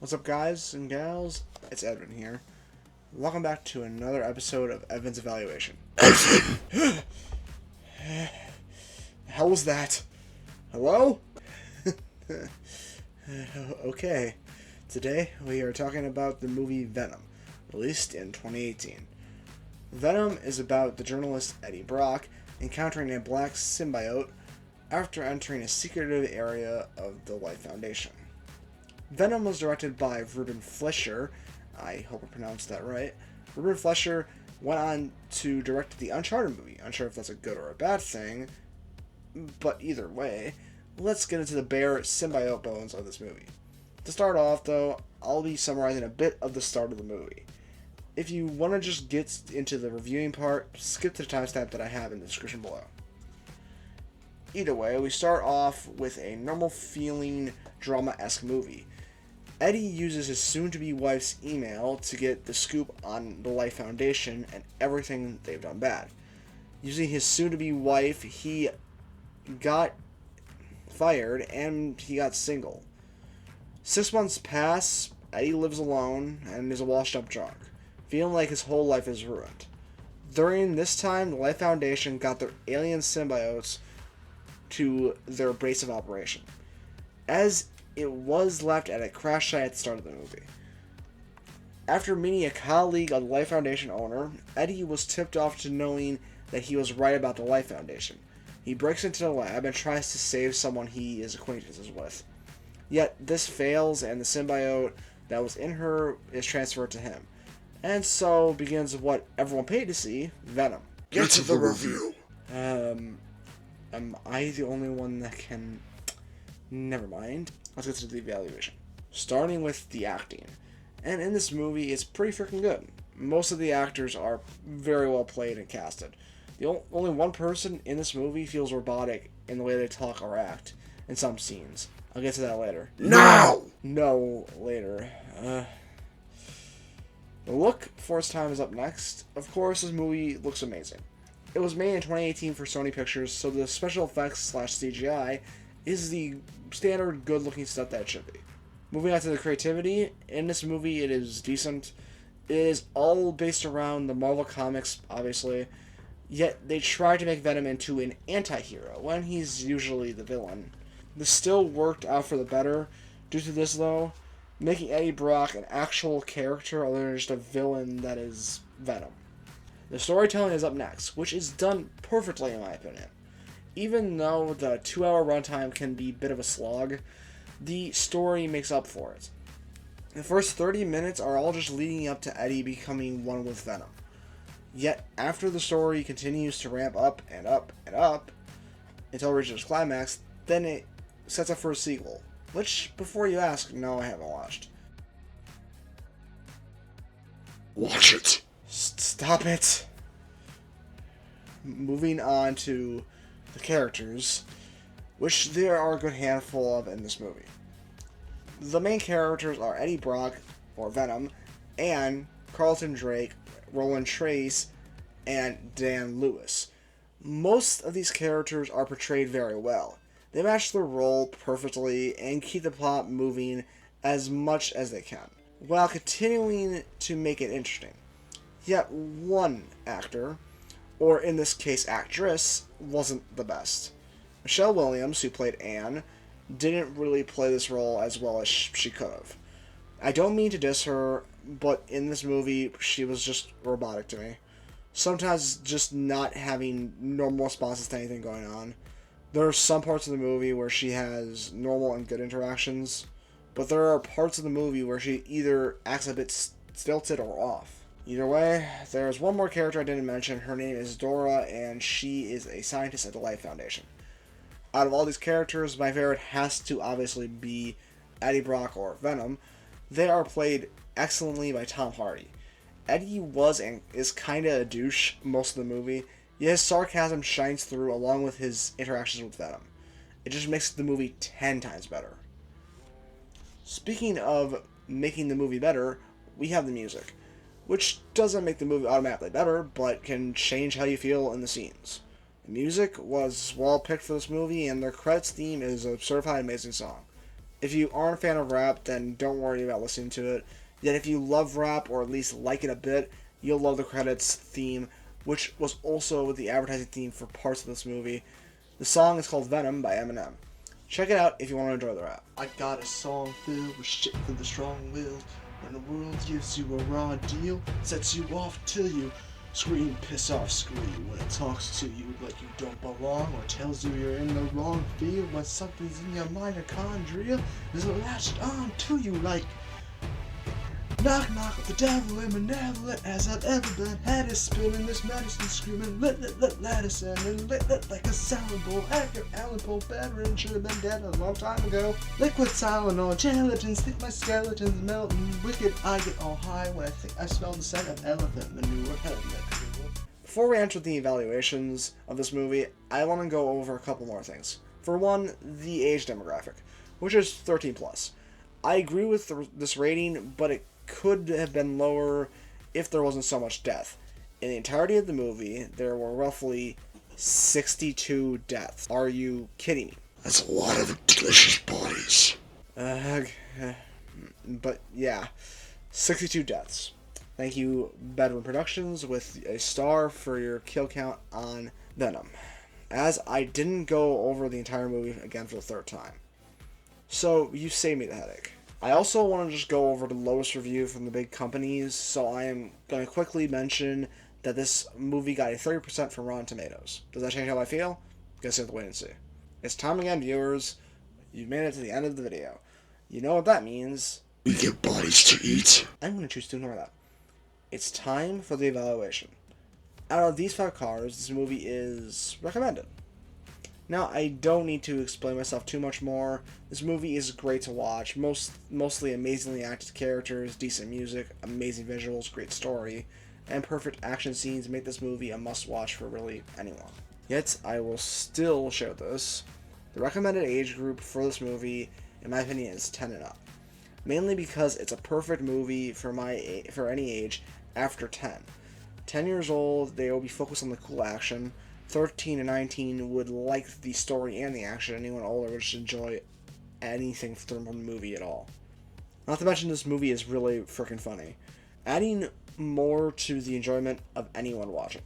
What's up, guys and gals? It's Edvin here. Welcome back to another episode of Edvin's Evaluation. How was that? Hello? Okay. Today we are talking about the movie Venom, released in 2018. Venom is about the journalist Eddie Brock encountering a black symbiote after entering a secretive area of the Life Foundation. Venom was directed by Ruben Fleischer. I hope I pronounced that right. Ruben Fleischer went on to direct the Uncharted movie. Unsure if that's a good or a bad thing, but either way, let's get into the bare symbiote bones of this movie. To start off, though, I'll be summarizing a bit of the start of the movie. If you want to just get into the reviewing part, skip to the timestamp that I have in the description below. Either way, we start off with a normal feeling drama-esque movie. Eddie uses his soon-to-be wife's email to get the scoop on the Life Foundation and everything they've done bad. Using his soon-to-be wife, he got fired and he got single. 6 months pass, Eddie lives alone and is a washed-up drunk, feeling like his whole life is ruined. During this time, the Life Foundation got their alien symbiotes to their base of operation, as it was left at a crash site at the start of the movie. After meeting a colleague of the Life Foundation owner, Eddie was tipped off to knowing that he was right about the Life Foundation. He breaks into the lab and tries to save someone he is acquaintances with. Yet this fails, and the symbiote that was in her is transferred to him. And so begins what everyone paid to see, Venom. Get to the review. Am I the only one that can... Never mind. Let's get to the evaluation. Starting with the acting. And in this movie, it's pretty freaking good. Most of the actors are very well played and casted. Only one person in this movie feels robotic in the way they talk or act in some scenes. I'll get to that later. Now! No, later. The look for its time is up next. Of course, this movie looks amazing. It was made in 2018 for Sony Pictures, so the special effects / CGI is the standard good-looking stuff that it should be. Moving on to the creativity, in this movie it is decent. It is all based around the Marvel Comics, obviously, yet they try to make Venom into an anti-hero, when he's usually the villain. This still worked out for the better. Due to this, though, making Eddie Brock an actual character other than just a villain that is Venom. The storytelling is up next, which is done perfectly in my opinion. Even though the 2-hour runtime can be a bit of a slog, the story makes up for it. The first 30 minutes are all just leading up to Eddie becoming one with Venom. Yet, after the story continues to ramp up and up and up until it reaches its climax, then it sets up for a sequel. Which, before you ask, no, I haven't watched. Watch it. Stop it! Moving on to the characters, which there are a good handful of in this movie. The main characters are Eddie Brock, or Venom, and Carlton Drake, Roland Trace, and Dan Lewis. Most of these characters are portrayed very well. They match their role perfectly and keep the plot moving as much as they can, while continuing to make it interesting. Yet one actor, or in this case actress, wasn't the best. Michelle Williams, who played Anne, didn't really play this role as well as she could have. I don't mean to diss her, but in this movie, she was just robotic to me. Sometimes just not having normal responses to anything going on. There are some parts of the movie where she has normal and good interactions, but there are parts of the movie where she either acts a bit stilted or off. Either way, there's one more character I didn't mention. Her name is Dora, and she is a scientist at the Life Foundation. Out of all these characters, my favorite has to obviously be Eddie Brock or Venom. They are played excellently by Tom Hardy. Eddie was and is kinda a douche most of the movie, yet his sarcasm shines through along with his interactions with Venom. It just makes the movie 10 times better. Speaking of making the movie better, we have the music, which doesn't make the movie automatically better, but can change how you feel in the scenes. The music was well picked for this movie, and their credits theme is a certified amazing song. If you aren't a fan of rap, then don't worry about listening to it. Yet if you love rap, or at least like it a bit, you'll love the credits theme, which was also the advertising theme for parts of this movie. The song is called Venom by Eminem. Check it out if you want to enjoy the rap. I got a song filled with shit for the strong-willed. When the world gives you a raw deal, sets you off till you scream, piss off, scream. When it talks to you like you don't belong, or tells you you're in the wrong field. When something's in your mitochondria, is latched on to you like knock knock, the devil and benevolent as I've ever been. Head is spinning, this medicine screaming, let us in, and lit like a salad bowl. At your Allen Poe veteran, should have been dead a long time ago. Liquid Tylenol, gelatins, think my skeleton's melting. Wicked, I get all high when I think I smell the scent of elephant manure. Before we enter the evaluations of this movie, I want to go over a couple more things. For one, the age demographic, which is 13 plus. I agree with this rating, but it could have been lower if there wasn't so much death. In the entirety of the movie, there were roughly 62 deaths. Are you kidding me? That's a lot of delicious bodies. But yeah, 62 deaths. Thank you, Bedouin Productions, with a star for your kill count on Venom. As I didn't go over the entire movie again for the third time, so you saved me the headache. I also want to just go over the lowest review from the big companies, so I am going to quickly mention that this movie got a 30% from Rotten Tomatoes. Does that change how I feel? Guess you have to wait and see. It's time again, viewers. You've made it to the end of the video. You know what that means. We get bodies to eat. I'm going to choose to ignore that. It's time for the evaluation. Out of these 5 cars, this movie is recommended. Now, I don't need to explain myself too much more. This movie is great to watch. Mostly amazingly acted characters, decent music, amazing visuals, great story, and perfect action scenes make this movie a must-watch for really anyone. Yet, I will still share this. The recommended age group for this movie, in my opinion, is 10 and up. Mainly because it's a perfect movie for any age after 10. 10 years old, they will be focused on the cool action. 13 and 19 would like the story and the action. Anyone older would just enjoy anything from the movie at all. Not to mention, this movie is really freaking funny, adding more to the enjoyment of anyone watching.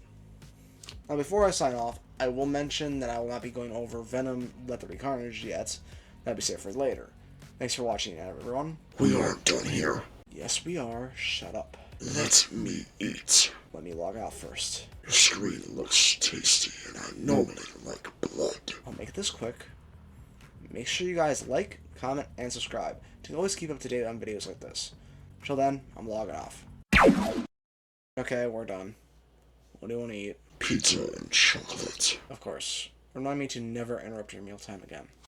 Now, before I sign off, I will mention that I will not be going over Venom: Let There Be Carnage yet. That'll be saved for later. Thanks for watching, everyone. We aren't done here. Yes, we are. Shut up. Let me eat. Let me log out first. Your screen looks tasty, and I normally like blood. I'll make this quick. Make sure you guys like, comment, and subscribe to always keep up to date on videos like this. Until then, I'm logging off. Okay, we're done. What do you want to eat? Pizza and chocolate. Of course. Remind me to never interrupt your mealtime again.